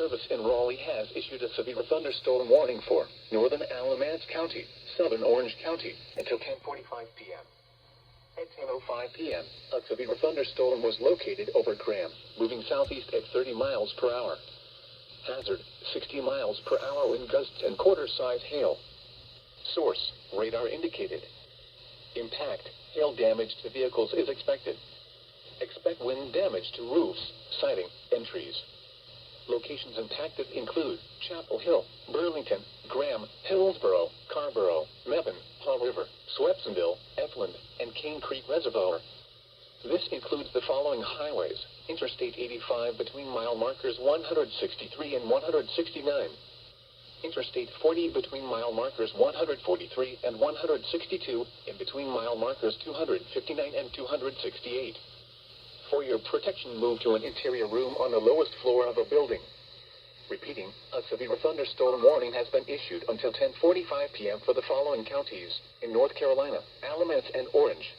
Service in Raleigh has issued a severe thunderstorm warning for northern Alamance County, southern Orange County, until 10:45 p.m. At 10:05 p.m., a severe thunderstorm was located over Graham, moving southeast at 30 miles per hour. Hazard, 60 miles per hour wind gusts and quarter-size hail. Source, radar indicated. Impact, hail damage to vehicles is expected. Expect wind damage to roofs, siding, and trees. Locations impacted include Chapel Hill, Burlington, Graham, Hillsborough, Carborough, Mebane, Paw River, Swepsonville, Efland, and Cane Creek Reservoir. This includes the following highways: Interstate 85 between mile markers 163 and 169. Interstate 40 between mile markers 143 and 162, in between mile markers 259 and 268. For your protection, move to an interior room on the lowest floor of a building. Repeating, a severe thunderstorm warning has been issued until 10:45 p.m. for the following counties in North Carolina: Alamance and Orange,